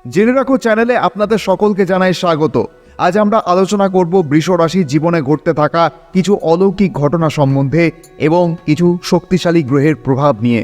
জেনে রাখো চ্যানেলে আপনাদের সকলকে জানাই স্বাগত। আজ আমরা আলোচনা করব বৃষ রাশির জীবনে ঘটতে থাকা কিছু অলৌকিক ঘটনা সম্বন্ধে এবং কিছু শক্তিশালী গ্রহের প্রভাব নিয়ে।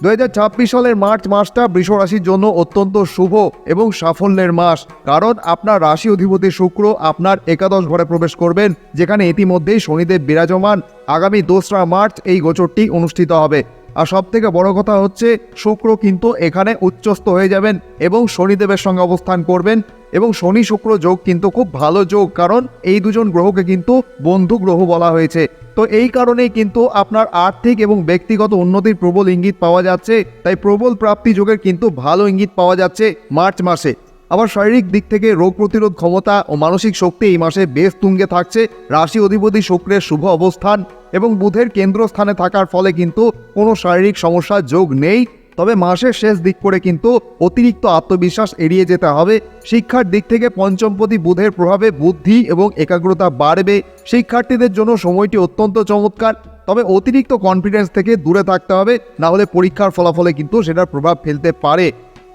2026 সালের মার্চ মাসটা বৃষ রাশির জন্য অত্যন্ত শুভ এবং সাফল্যের মাস, কারণ আপনার রাশি অধিপতি শুক্র আপনার একাদশ ঘরে প্রবেশ করবেন, যেখানে ইতিমধ্যেই শনিদেব বিরাজমান। আগামী 2রা মার্চ এই গোচরটি অনুষ্ঠিত হবে। আর সব থেকে বড় কথা হচ্ছে শুক্র কিন্তু এখানে উচ্চস্থ হয়ে যাবেন এবং শনিদেবের সঙ্গে অবস্থান করবেন, এবং শনি শুক্র যোগ কিন্তু খুব ভালো যোগ, কারণ এই দুজন গ্রহকে কিন্তু বন্ধু গ্রহ বলা হয়েছে। তো এই কারণেই কিন্তু আপনার আর্থিক এবং ব্যক্তিগত উন্নতির প্রবল ইঙ্গিত পাওয়া যাচ্ছে। তাই প্রবল প্রাপ্তি যোগের কিন্তু ভালো ইঙ্গিত পাওয়া যাচ্ছে মার্চ মাসে। আবার শারীরিক দিক থেকে রোগ প্রতিরোধ ক্ষমতা ও মানসিক শক্তি এই মাসে বেশ তুঙ্গে থাকছে। রাশি অধিপতি শুক্রের শুভ অবস্থান এবং বুধের কেন্দ্রস্থানে থাকার ফলে কিন্তু কোনো শারীরিক সমস্যার যোগ নেই। তবে মাসের শেষ দিক করে কিন্তু অতিরিক্ত আত্মবিশ্বাস এড়িয়ে যেতে হবে। শিক্ষার দিক থেকে পঞ্চমপতি বুধের প্রভাবে বুদ্ধি এবং একাগ্রতা বাড়বে। শিক্ষার্থীদের জন্য সময়টি অত্যন্ত চমৎকার, তবে অতিরিক্ত কনফিডেন্স থেকে দূরে থাকতে হবে, না হলে পরীক্ষার ফলাফলে কিন্তু সেটার প্রভাব ফেলতে পারে।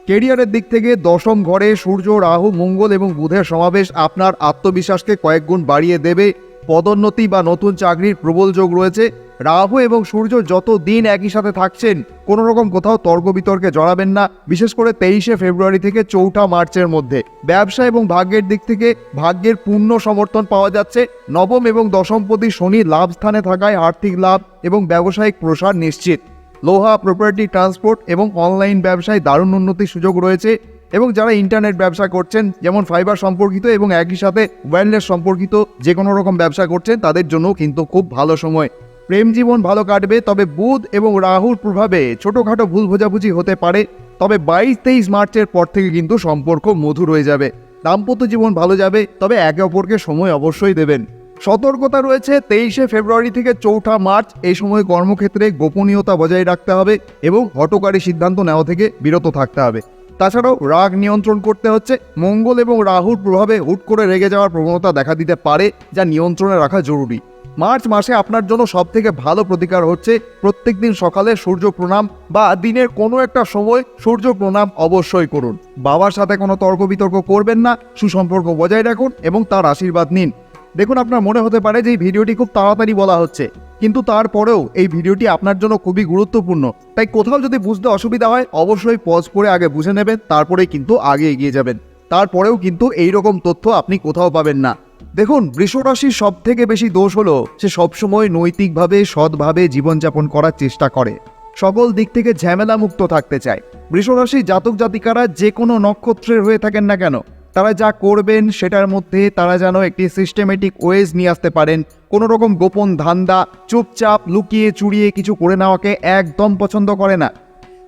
কেরিয়ারের দিক থেকে দশম ঘরে সূর্য, রাহু, মঙ্গল এবং বুধের সমাবেশ আপনার আত্মবিশ্বাসকে কয়েক গুণ বাড়িয়ে দেবে। পদোন্নতি বা নতুন চাকরির প্রবল যোগ রয়েছে। রাহু এবং সূর্য যত দিন একই সাথে থাকছেন, কোনো রকম কোথাও তর্ক বিতর্কে জড়াবেন না, বিশেষ করে 23শে ফেব্রুয়ারি থেকে 4ঠা মার্চের মধ্যে। ব্যবসা এবং ভাগ্যের দিক থেকে ভাগ্যের পূর্ণ সমর্থন পাওয়া যাচ্ছে। নবম এবং দশমপতি শনি লাভ স্থানে থাকায় আর্থিক লাভ এবং ব্যবসায়িক প্রসার নিশ্চিত। লোহা, প্রপার্টি, ট্রান্সপোর্ট এবং অনলাইন ব্যবসায় দারুণ উন্নতির সুযোগ রয়েছে। এবং যারা ইন্টারনেট ব্যবসা করছেন, যেমন ফাইবার সম্পর্কিত এবং একই সাথে ওয়্যারলেস সম্পর্কিত যে কোনো রকম ব্যবসা করছেন, তাদের জন্য কিন্তু খুব ভালো সময়। প্রেম জীবন ভালো কাটবে, তবে বুধ এবং রাহুর প্রভাবে ছোটোখাটো ভুল বোঝাবুঝি হতে পারে। তবে 22-23 মার্চের পর থেকে কিন্তু সম্পর্ক মধুর হয়ে যাবে। দাম্পত্য জীবন ভালো যাবে, তবে একে অপরকে সময় অবশ্যই দেবেন। সতর্কতা রয়েছে 23শে ফেব্রুয়ারি থেকে 4ঠা মার্চ। এই সময় কর্মক্ষেত্রে গোপনীয়তা বজায় রাখতে হবে এবং হঠকারী সিদ্ধান্ত নেওয়া থেকে বিরত থাকতে হবে। তাছাড়াও রাগ নিয়ন্ত্রণ করতে হচ্ছে। মঙ্গল এবং রাহুর প্রভাবে হুট করে রেগে যাওয়ার প্রবণতা দেখা দিতে পারে, যা নিয়ন্ত্রণে রাখা জরুরি। মার্চ মাসে আপনার জন্য সবথেকে ভালো প্রতিকার হচ্ছে প্রত্যেকদিন সকালে সূর্য প্রণাম বা দিনের কোনো একটা সময় সূর্য প্রণাম অবশ্যই করুন। বাবার সাথে কোনো তর্ক বিতর্ক করবেন না, সুসম্পর্ক বজায় রাখুন এবং তার আশীর্বাদ নিন। দেখুন, আপনার মনে হতে পারে যে এই ভিডিওটি খুব তাড়াতাড়ি বলা হচ্ছে, কিন্তু তারপরেও এই ভিডিওটি আপনার জন্য খুবই গুরুত্বপূর্ণ। তাই কোথাও যদি বুঝতে অসুবিধা হয়, অবশ্যই পজ করে আগে বুঝে নেবেন, তারপরেই কিন্তু আগে এগিয়ে যাবেন। তারপরেও কিন্তু এই রকম তথ্য আপনি কোথাও পাবেন না। দেখুন, বৃষ রাশির সব থেকে বেশি দোষ হলো সে সবসময় নৈতিকভাবে সৎভাবে জীবনযাপন করার চেষ্টা করে, সকল দিক থেকে ঝামেলা মুক্ত থাকতে চায়। বৃষ রাশির জাতক জাতিকারা যে কোনো নক্ষত্রের হয়ে থাকেন না কেন, তারা যা করবেন সেটার মধ্যে তারা যেন একটি সিস্টেমেটিক ওয়েজ নিয়ে আসতে পারেন। কোনো রকম গোপন ধান্দা, চুপচাপ লুকিয়ে চুরিয়ে কিছু করে নেওয়াকে একদম পছন্দ করে না।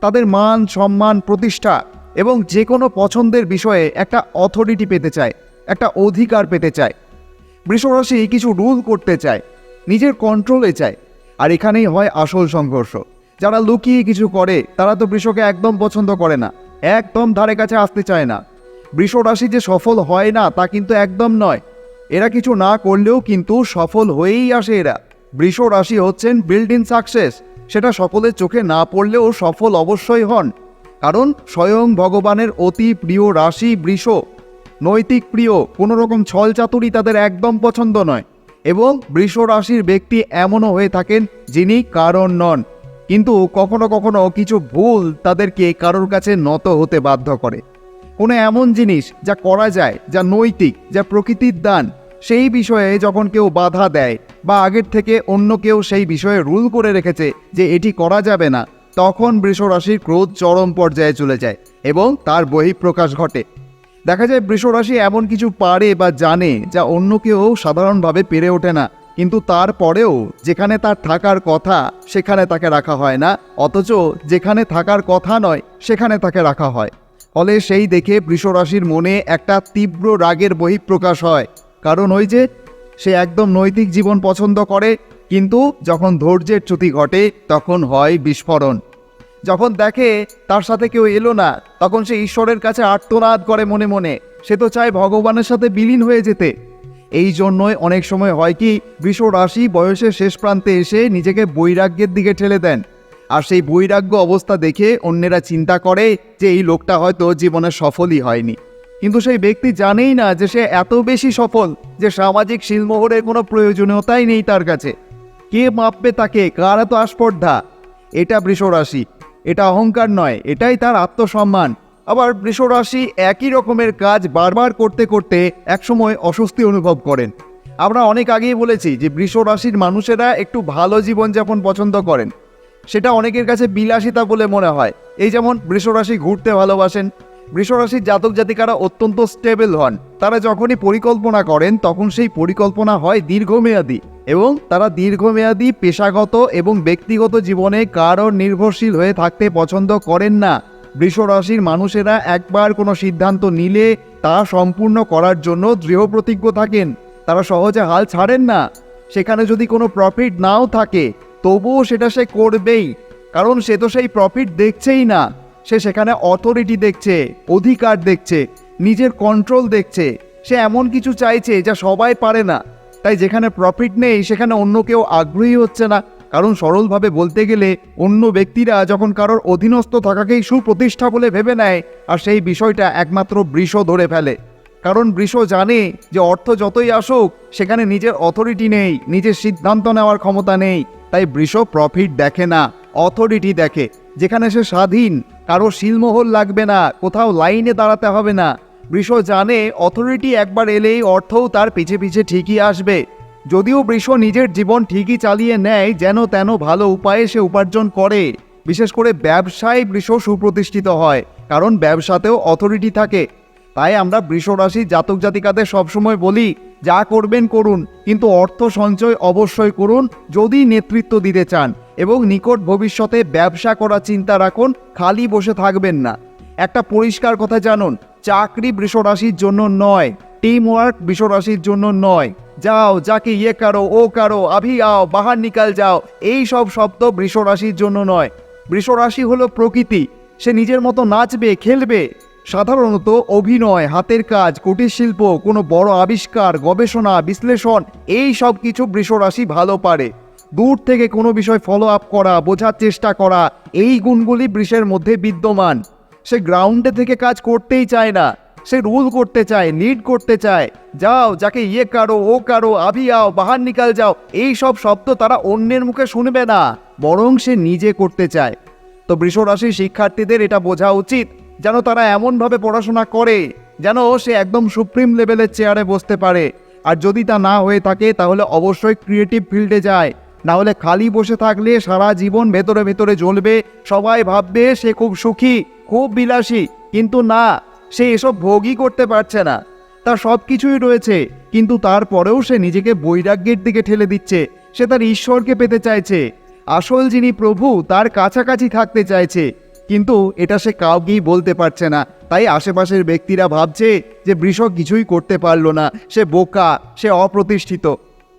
তাদের মান, সম্মান, প্রতিষ্ঠা এবং যে কোনো পছন্দের বিষয়ে একটা অথরিটি পেতে চায়, একটা অধিকার পেতে চায়। বৃষ রাশি কিছু রুল করতে চায়, নিজের কন্ট্রোলে চায়। আর এখানেই হয় আসল সংঘর্ষ। যারা লুকিয়ে কিছু করে তারা তো বৃষকে একদম পছন্দ করে না, একদম ধারে কাছে আসতে চায় না। বৃষ রাশি যে সফল হয় না তা কিন্তু একদম নয়। এরা কিছু না করলেও কিন্তু সফল হয়েই আসে এরা। বৃষ রাশি হচ্ছেন বিল্ড ইন সাকসেস। সেটা সকলের চোখে না পড়লেও সফল অবশ্যই হন, কারণ স্বয়ং ভগবানের অতি প্রিয় রাশি বৃষ। নৈতিক প্রিয়, কোনো রকম ছল চাতুরি তাদের একদম পছন্দ নয়। এবং বৃষ রাশির ব্যক্তি এমনও হয়ে থাকেন যিনি কারণ নন, কিন্তু কখনো কখনো কিছু ভুল তাদেরকে কারোর কাছে নত হতে বাধ্য করে। কোনো এমন জিনিস যা করা যায়, যা নৈতিক, যা প্রকৃতির দান, সেই বিষয়ে যখন কেউ বাধা দেয় বা আগের থেকে অন্য কেউ সেই বিষয়ে রুল করে রেখেছে যে এটি করা যাবে না, তখন বৃষ রাশির ক্রোধ চরম পর্যায়ে চলে যায় এবং তার বহিঃপ্রকাশ ঘটে। দেখা যায় বৃষ রাশি এমন কিছু পারে বা জানে যা অন্য কেউ সাধারণভাবে পেরে ওঠে না, কিন্তু তারপরেও যেখানে তার থাকার কথা সেখানে তাকে রাখা হয় না, অথচ যেখানে থাকার কথা নয় সেখানে তাকে রাখা হয়। ফলে সেই দেখে বৃষ রাশির মনে একটা তীব্র রাগের বহিঃপ্রকাশ হয়, কারণ ওই যে সে একদম নৈতিক জীবন পছন্দ করে, কিন্তু যখন ধৈর্যের চ্যুতি ঘটে তখন হয় বিস্ফোরণ। যখন দেখে তার সাথে কেউ এলো না, তখন সে ঈশ্বরের কাছে আর্তনাদ করে মনে মনে। সে তো চায় ভগবানের সাথে বিলীন হয়ে যেতে। এই জন্যই অনেক সময় হয় কি, বৃষ রাশি বয়সের শেষ প্রান্তে এসে নিজেকে বৈরাগ্যের দিকে ঠেলে দেন। আর সেই বৈরাগ্য অবস্থা দেখে অন্যেরা চিন্তা করে যে এই লোকটা হয়তো জীবনে সফলই হয়নি। কিন্তু সেই ব্যক্তি জানেই না যে সে এত বেশি সফল যে সামাজিক শিলমোহরের কোনো প্রয়োজনীয়তাই নেই তার কাছে। কে মাপবে তাকে, কার এত আস্পর্ধা? এটা বৃষ রাশি, এটা অহংকার নয়, এটাই তার আত্মসম্মান। আবার বৃষ রাশি একই রকমের কাজ বারবার করতে করতে একসময় অস্বস্তি অনুভব করেন। আমরা অনেক আগেই বলেছি যে বৃষ রাশির মানুষেরা একটু ভালো জীবনযাপন পছন্দ করেন, সেটা অনেকের কাছে বিলাসিতা বলে মনে হয়। এই যেমন বৃষ রাশি ঘুরতে ভালোবাসেন। বৃষ রাশির জাতক জাতিকারা অত্যন্ত স্টেবল হন। তারা যখনই পরিকল্পনা করেন তখন সেই পরিকল্পনা হয় দীর্ঘমেয়াদী, এবং তারা দীর্ঘমেয়াদী পেশাগত এবং ব্যক্তিগত জীবনে কারো নির্ভরশীল হয়ে থাকতে পছন্দ করেন না। বৃষ রাশির মানুষেরা একবার কোনো সিদ্ধান্ত নিলে তা সম্পূর্ণ করার জন্য দৃঢ় প্রতিজ্ঞ থাকেন। তারা সহজে হাল ছাড়েন না। সেখানে যদি কোনো প্রফিট নাও থাকে তবুও সেটা সে করবেই, কারণ সে তো সেই প্রফিট দেখছেই না, সে সেখানে অথরিটি দেখছে, অধিকার দেখছে, নিজের কন্ট্রোল দেখছে। সে এমন কিছু চাইছে যা সবাই পারে না। তাই যেখানে প্রফিট নেই সেখানে অন্য কেউ আগ্রহী হচ্ছে না, কারণ সরলভাবে বলতে গেলে অন্য ব্যক্তিরা যখন কারোর অধীনস্থ থাকাকেই সুপ্রতিষ্ঠা বলে ভেবে নেয়, আর সেই বিষয়টা একমাত্র বৃষ ধরে ফেলে। কারণ বৃষ জানে যে অর্থ যতই আসুক সেখানে নিজের অথরিটি নেই, নিজের সিদ্ধান্ত নেওয়ার ক্ষমতা নেই। তাই বৃষ প্রফিট দেখে না, অথরিটি দেখে। যেখানে সে স্বাধীন, কারো শিলমোহর লাগবে না, কোথাও লাইনে দাঁড়াতে হবে না। বৃষ জানে অথরিটি একবার এলেই অর্থও তার পিছে পিছে ঠিকই আসবে। যদিও বৃষ নিজের জীবন ঠিকই চালিয়ে নেয়, যেন তেন ভালো উপায়ে সে উপার্জন করে। বিশেষ করে ব্যবসায় বৃষ সুপ্রতিষ্ঠিত হয়, কারণ ব্যবসাতেও অথরিটি থাকে। তাই আমরা বৃষ রাশি জাতক জাতিকাদের সবসময় বলি, যা করবেন করুন, কিন্তু অর্থ সঞ্চয় অবশ্যই করুন যদি নেতৃত্ব দিতে চান, এবং নিকট ভবিষ্যতে ব্যবসা করার চিন্তা রাখুন, খালি বসে থাকবেন না। একটা পরিষ্কার কথা জানুন, চাকরি বৃষ রাশির জন্য নয়, টিম ওয়ার্ক বৃষ রাশির জন্য নয়। যাও, যাকে ইয়ে কারো ও কারো, আভি আও, বাহার নিকাল যাও, এই সব শব্দ বৃষ রাশির জন্য নয়। বৃষ রাশি হলো প্রকৃতি, সে নিজের মতো নাচবে, খেলবে। সাধারণত অভিনয়, হাতের কাজ, কুটির শিল্প, কোনো বড় আবিষ্কার, গবেষণা, বিশ্লেষণ, এই সব কিছু বৃষ রাশি ভালো পারে। দূর থেকে কোনো বিষয় ফলো আপ করা, বোঝার চেষ্টা করা, এই গুণগুলি বৃষের মধ্যে বিদ্যমান। সে গ্রাউন্ডে থেকে কাজ করতেই চায় না, সে রুল করতে চায়, লিড করতে চায়। যাও, যাকে ইয়ে কারো ও কারো, আভি আও, বাহার নিকাল যাও, এই সব শব্দ তারা অন্যের মুখে শুনবে না, বরং সে নিজে করতে চায়। তো বৃষ রাশির শিক্ষার্থীদের এটা বোঝা উচিত যেন তারা এমনভাবে পড়াশোনা করে যেন সে একদম সুপ্রিম লেভেলের চেয়ারে বসতে পারে। আর যদি তা না হয়ে থাকে তাহলে অবশ্যই ক্রিয়েটিভ ফিল্ডে যায়। না হলে খালি বসে থাকলে সারা জীবন ভেতরে ভেতরে জ্বলবে, সবাই ভাববে সে খুব সুখী, খুব বিলাসী, কিন্তু না, সে এসব ভোগই করতে পারছে না। তার সব কিছুই রয়েছে, কিন্তু তারপরেও সে নিজেকে বৈরাগ্যের দিকে ঠেলে দিচ্ছে। সে তার ঈশ্বরকে পেতে চাইছে, আসল যিনি প্রভু তার কাছাকাছি থাকতে চাইছে, কিন্তু এটা সে কাউকেই বলতে পারছে না। তাই আশেপাশের ব্যক্তিরা ভাবছে যে বৃষ কিছুই করতে পারলো না, সে বোকা, সে অপ্রতিষ্ঠিত।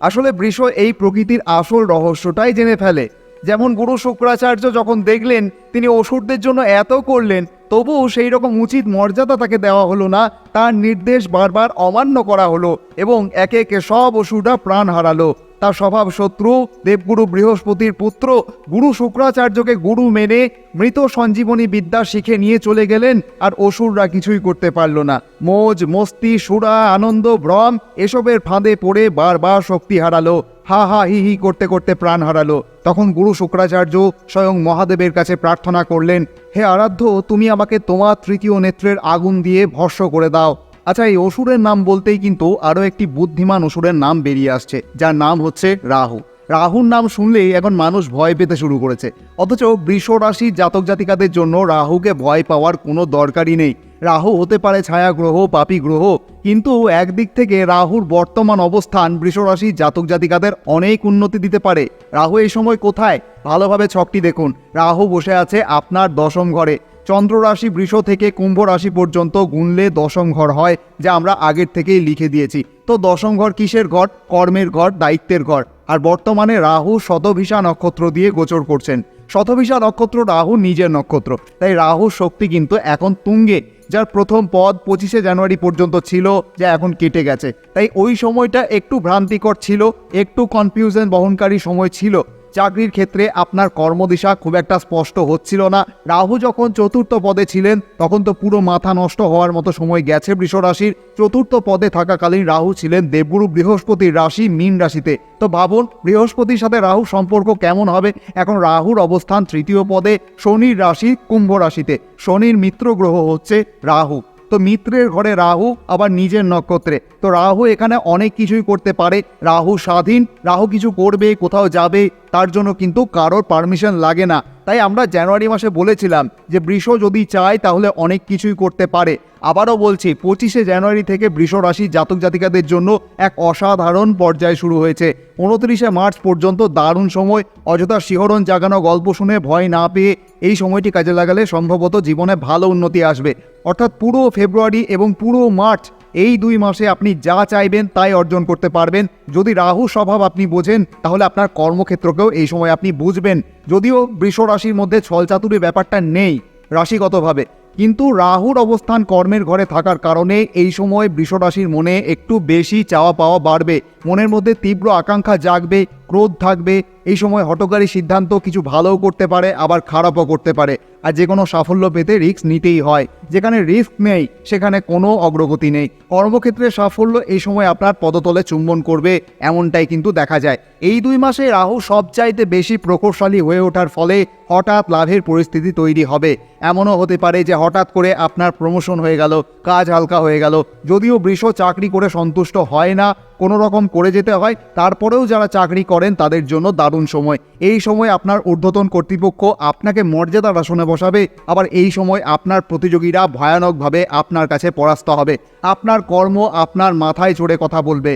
আসলে বৃষ এই প্রকৃতির আসল রহস্যটাই জেনে ফেলে। যেমন গুরু শুক্রাচার্য যখন দেখলেন তিনি অসুরদের জন্য এত করলেন, তবুও সেই রকম উচিত মর্যাদা তাকে দেওয়া হলো না, তার নির্দেশ বারবার অমান্য করা হলো এবং একে একে সব অসুররা প্রাণ হারালো। তার স্বভাব শত্রু দেবগুরু বৃহস্পতির পুত্র গুরু শুক্রাচার্যকে গুরু মেনে মৃত সঞ্জীবনী বিদ্যা শিখে নিয়ে চলে গেলেন, আর অসুররা কিছুই করতে পারল না। মোজ মস্তি, সুরা, আনন্দ, ভ্রম এসবের ফাঁদে পড়ে বারবার শক্তি হারালো, হা হা হি হি করতে করতে প্রাণ হারালো। তখন গুরু শুক্রাচার্য স্বয়ং মহাদেবের কাছে প্রার্থনা করলেন, হে আরাধ্য, তুমি আমাকে তোমার তৃতীয় নেত্রের আগুন দিয়ে ভস্ম করে দাও। আচ্ছা, এই অসুরের নাম বলতেই কিন্তু আরও একটি বুদ্ধিমান অসুরের নাম বেরিয়ে আসছে, যার নাম হচ্ছে রাহু। রাহুর নাম শুনলেই এখন মানুষ ভয় পেতে শুরু করেছে, অথচ বৃষ রাশির জাতক জাতিকাদের জন্য রাহুকে ভয় পাওয়ার কোনো দরকারই নেই। রাহু হতে পারে ছায়া গ্রহ, পাপী গ্রহ, কিন্তু একদিক থেকে রাহুর বর্তমান অবস্থান বৃষ রাশির জাতক জাতিকাদের অনেক উন্নতি দিতে পারে। রাহু এই সময় কোথায়? ভালোভাবে ছকটি দেখুন। রাহু বসে আছে আপনার দশম ঘরে। চন্দ্র রাশি বৃষ থেকে কুম্ভ রাশি পর্যন্ত গুনলে দশম ঘর হয়, যা আমরা আগের থেকেই লিখে দিয়েছি। তো দশম ঘর কিসের ঘর? কর্মের ঘর, দায়িত্বের ঘর। আর বর্তমানে রাহু শতভিষা নক্ষত্র দিয়ে গোচর করছেন। শতভিষা নক্ষত্র রাহু নিজের নক্ষত্র, তাই রাহুর শক্তি কিন্তু এখন তুঙ্গে, যার প্রথম পদ 25শে জানুয়ারি পর্যন্ত ছিল, যা এখন কেটে গেছে। তাই ওই সময়টা একটু ভ্রান্তিকর ছিল, একটু কনফিউশন বহনকারী সময় ছিল। চাকরির ক্ষেত্রে আপনার কর্মদিশা খুব একটা স্পষ্ট হচ্ছিল না। রাহু যখন চতুর্থ পদে ছিলেন তখন তো পুরো মাথা নষ্ট হওয়ার মতো সময় গেছে বৃষ রাশির। চতুর্থ পদে থাকাকালীন রাহু ছিলেন দেবগুরু বৃহস্পতির রাশি মীন রাশিতে। তো ভাবুন বৃহস্পতির সাথে রাহু সম্পর্ক কেমন হবে। এখন রাহুর অবস্থান তৃতীয় পদে শনির রাশি কুম্ভ রাশিতে। শনির মিত্র গ্রহ হচ্ছে রাহু, তো মিত্রের ঘরে রাহু আবার নিজের নক্ষত্রে। তো রাহু এখানে অনেক কিছুই করতে পারে। রাহু স্বাধীন, রাহু কিছু করবে, কোথাও যাবে, তার জন্য কিন্তু কারোর পারমিশন লাগে না। তাই আমরা জানুয়ারি মাসে বলেছিলাম যে বৃষ যদি চায় তাহলে অনেক কিছুই করতে পারে। আবারও বলছি 25শে জানুয়ারি থেকে বৃষ রাশি জাতক জাতিকাদের জন্য এক অসাধারণ পর্যায় শুরু হয়েছে। 29শে মার্চ পর্যন্ত দারুণ সময়। অযথা শিহরণ জাগানো গল্প শুনে ভয় না পেয়ে এই সময়টি কাজে লাগালে সম্ভবত জীবনে ভালো উন্নতি আসবে। অর্থাৎ পুরো ফেব্রুয়ারি এবং পুরো মার্চ, এই 2 মাসে আপনি যা চাইবেন তাই অর্জন করতে পারবেন। যদি রাহু স্বভাব আপনি বোঝেন তাহলে আপনার কর্মক্ষেত্রকেও এই সময় আপনি বুঝবেন। যদিও বৃষ রাশির মধ্যে ছলচাতুরি ব্যাপারটা নেই রাশিগতভাবে, কিন্তু রাহুর অবস্থান কর্মের ঘরে থাকার কারণে এই সময় বৃষ রাশির মনে একটু বেশি চাওয়া পাওয়া বাড়বে। মনের মধ্যে তীব্র আকাঙ্ক্ষা জাগবে, ক্রোধ থাকবে। এই সময় হঠকারী সিদ্ধান্ত কিছু ভালোও করতে পারে, আবার খারাপও করতে পারে। আর যে কোনো সাফল্য পেতে রিস্ক নিতেই হয়। যেখানে রিস্ক নেই সেখানে কোনো অগ্রগতি নেই। কর্মক্ষেত্রে সাফল্য এই সময় আপনার পদতলে চুম্বন করবে, এমনটাই কিন্তু দেখা যায়। এই 2 মাসে রাহু সবচাইতে বেশি প্রকৌশলী হয়ে ওঠার ফলে হঠাৎ লাভের পরিস্থিতি তৈরি হবে। এমনও হতে পারে যে হঠাৎ করে আপনার প্রমোশন হয়ে গেল, কাজ হালকা হয়ে গেল। যদিও বৃষ চাকরি করে সন্তুষ্ট হয় না, কোনো রকম করে যেতে হয়, তারপরেও যারা চাকরি করেন তাদের জন্য দারুণ সময়। এই সময় আপনার ঊর্ধ্বতন কর্তৃপক্ষ আপনাকে মর্যাদার আসনে বসাবে। আবার এই সময় আপনার প্রতিযোগীরা ভয়ানকভাবে আপনার কাছে পরাস্ত হবে। আপনার কর্ম আপনার মাথায় চড়ে কথা বলবে।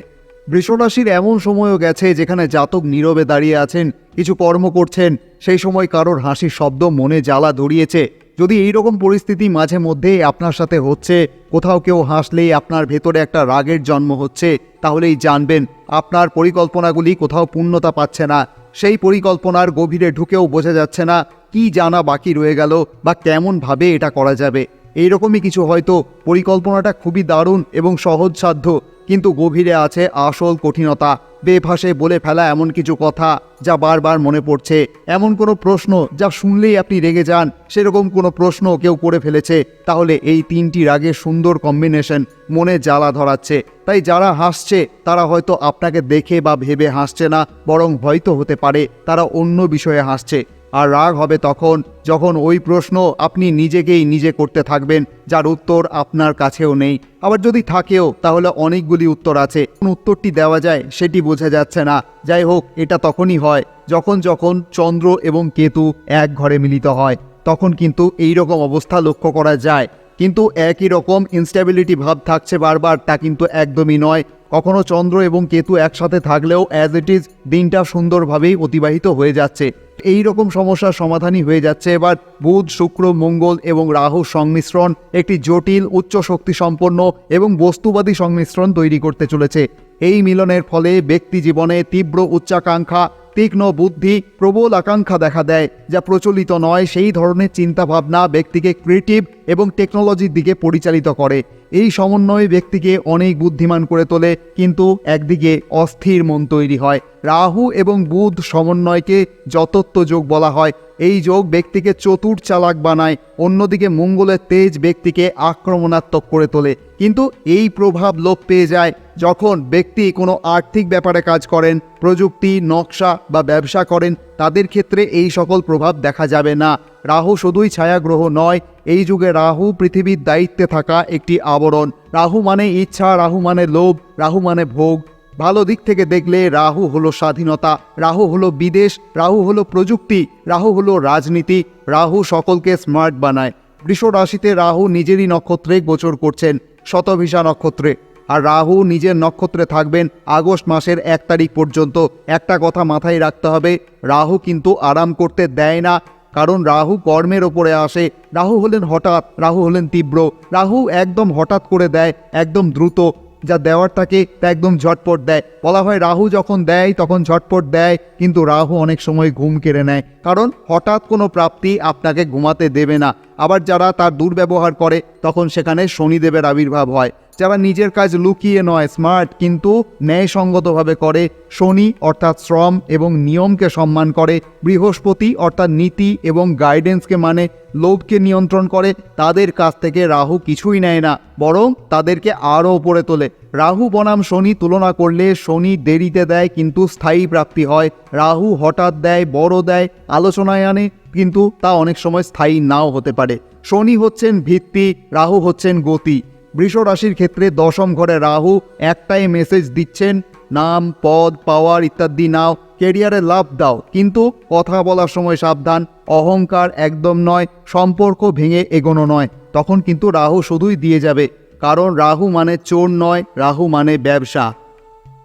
বৃষ রাশির এমন সময়ও গেছে যেখানে জাতক নীরবে দাঁড়িয়ে আছেন, কিছু কর্ম করছেন, সেই সময় কারোর হাসির শব্দ মনে জ্বালা ধরিয়েছে। যদি এই রকম পরিস্থিতি মাঝে মধ্যেই আপনার সাথে হচ্ছে, কোথাও কেউ হাসলেই আপনার ভেতরে একটা রাগের জন্ম হচ্ছে, তাহলেই জানবেন আপনার পরিকল্পনাগুলি কোথাও পূর্ণতা পাচ্ছে না। সেই পরিকল্পনার গভীরে ঢুকেও বোঝা যাচ্ছে না কি জানা বাকি রয়ে গেল বা কেমনভাবে এটা করা যাবে। এইরকমই কিছু হয়তো। পরিকল্পনাটা খুবই দারুণ এবং সহজসাধ্য, কিন্তু গভীরে আছে আসল কঠিনতা। বেভাষে বলে ফেলা এমন কিছু কথা যা বারবার মনে পড়ছে, এমন কোনো প্রশ্ন যা শুনলেই আপনি রেগে যান, সেরকম কোনো প্রশ্ন কেউ করে ফেলেছে, তাহলে এই 3টি রাগের সুন্দর কম্বিনেশন মনে জ্বালা ধরাচ্ছে। তাই যারা হাসছে তারা হয়তো আপনাকে দেখে বা ভেবে হাসছে না, বরং হয়তো হতে পারে তারা অন্য বিষয়ে হাসছে। আর রাগ হবে তখন যখন ওই প্রশ্ন আপনি নিজেকেই নিজে করতে থাকবেন, যার উত্তর আপনার কাছেও নেই। আবার যদি থাকেও তাহলে অনেকগুলি উত্তর আছে, কোন উত্তরটি দেওয়া যায় সেটি বোঝা যাচ্ছে না। যাই হোক, এটা তখনই হয় যখন চন্দ্র এবং কেতু এক ঘরে মিলিত হয়, তখন কিন্তু এই রকম অবস্থা লক্ষ্য করা যায়। কিন্তু একই রকম ইনস্ট্যাবিলিটি ভাব থাকছে বারবার, তা কিন্তু একদমই নয়। কখনো চন্দ্র এবং কেতু একসাথে থাকলেও অ্যাজ ইট ইজ দিনটা সুন্দরভাবেই অতিবাহিত হয়ে যাচ্ছে। এই রকম সমস্যার সমাধানই হয়ে যাচ্ছে এবার বুধ, শুক্র, মঙ্গল এবং রাহুর সংমিশ্রণ একটি জটিল, উচ্চ শক্তি সম্পন্ন এবং বস্তুবাদী সংমিশ্রণ তৈরি করতে চলেছে। এই মিলনের ফলে ব্যক্তি জীবনে তীব্র উচ্চাকাঙ্ক্ষা, তীক্ষ্ণ বুদ্ধি, প্রবল আকাঙ্ক্ষা দেখা দেয়, যা প্রচলিত নয় সেই ধরনের চিন্তাভাবনা ব্যক্তিকে ক্রিয়েটিভ এবং টেকনোলজির দিকে পরিচালিত করে। এই সমন্বয় ব্যক্তিকে অনেক বুদ্ধিমান করে তোলে, কিন্তু একদিকে অস্থির মন তৈরি হয়। রাহু এবং বুধ সমন্বয়কে যতত্ব যোগ বলা হয়। এই যোগ ব্যক্তিকে চতুর চালাক বানায়, অন্যদিকে মঙ্গলের তেজ ব্যক্তিকে আক্রমণাত্মক করে তোলে। কিন্তু এই প্রভাব লোপ পেয়ে যায় যখন ব্যক্তি কোনো আর্থিক ব্যাপারে কাজ করেন, প্রযুক্তি, নকশা বা ব্যবসা করেন। তাদের ক্ষেত্রে এই সকল প্রভাব দেখা যাবে না। রাহু শুধুই ছায়াগ্রহ নয়, এই যুগে রাহু পৃথিবীর দায়িত্বে থাকা একটি আবরণ। রাহু মানে ইচ্ছা, রাহু মানে লোভ, রাহু মানে ভোগ। ভালো দিক থেকে দেখলে রাহু হলো স্বাধীনতা, রাহু হলো বিদেশ, রাহু হলো প্রযুক্তি, রাহু হলো রাজনীতি। রাহু সকলকে স্মার্ট বানায়। বৃষ রাশিতে রাহু নিজেরই নক্ষত্রে গোচর করছেন, শতভিষা নক্ষত্রে। আর রাহু নিজের নক্ষত্রে থাকবেন আগস্ট মাসের 1 তারিখ পর্যন্ত। একটা কথা মাথায় রাখতে হবে, রাহু কিন্তু আরাম করতে দেয় না, কারণ রাহু কর্মের ওপরে আসে। রাহু হলেন হঠাৎ, রাহু হলেন তীব্র। রাহু একদম হঠাৎ করে দেয়, একদম দ্রুত। যা দেওয়ার থাকে তা একদম ঝটপট দেয়। বলা হয় রাহু যখন দেয় তখন ঝটপট দেয়, কিন্তু রাহু অনেক সময় ঘুম কেড়ে নেয়, কারণ হঠাৎ কোনো প্রাপ্তি আপনাকে ঘুমাতে দেবে না। আবার যারা তার দুর্ব্যবহার করে তখন সেখানে শনিদেবের আবির্ভাব হয়। যারা নিজের কাজ লুকিয়ে নয় স্মার্ট কিন্তু ন্যায়সঙ্গতভাবে করে। শনি অর্থাৎ শ্রম এবং নিয়মকে সম্মান করে। বৃহস্পতি অর্থাৎ নীতি এবং গাইডেন্সকে মানে, লোভকে নিয়ন্ত্রণ করে। তাদের কাছ থেকে রাহু কিছুই নেয় না, বরং তাদেরকে আরও উপরে তোলে। রাহু বনাম শনি তুলনা করলে শনি দেরিতে দেয় কিন্তু স্থায়ী প্রাপ্তি হয়। রাহু হঠাৎ দেয়, বড় দেয়, আলোচনায় আনে, কিন্তু তা অনেক সময় স্থায়ী নাও হতে পারে। শনি হচ্ছেন ভিত্তি, রাহু হচ্ছেন গতি। বৃষ রাশির ক্ষেত্রে দশম ঘরে রাহু একটাই মেসেজ দিচ্ছেন, নাম, পদ, পাওয়ার ইত্যাদি নাও, কেরিয়ারে লাভ দাও, কিন্তু কথা বলার সময় সাবধান। অহংকার একদম নয়, সম্পর্ক ভেঙে এগোনো নয়। তখন কিন্তু রাহু শুধুই দিয়ে যাবে, কারণ রাহু মানে চোর নয়, রাহু মানে ব্যবসা।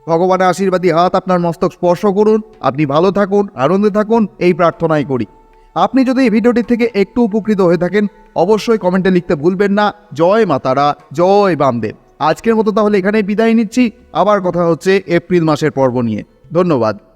ভগবানের আশীর্বাদী হাত আপনার মস্তক স্পর্শ করুন, আপনি ভালো থাকুন, আনন্দে থাকুন, এই প্রার্থনাই করি। আপনি যদি এই ভিডিওটি থেকে একটু উপকৃত হয়ে থাকেন অবশ্যই কমেন্টে লিখতে ভুলবেন না। জয় মাতারা, জয় বামদেব। আজকের মতো তাহলে এখানেই বিদায় নিচ্ছি। আবার কথা হচ্ছে এপ্রিল মাসের পর্ব নিয়ে। ধন্যবাদ।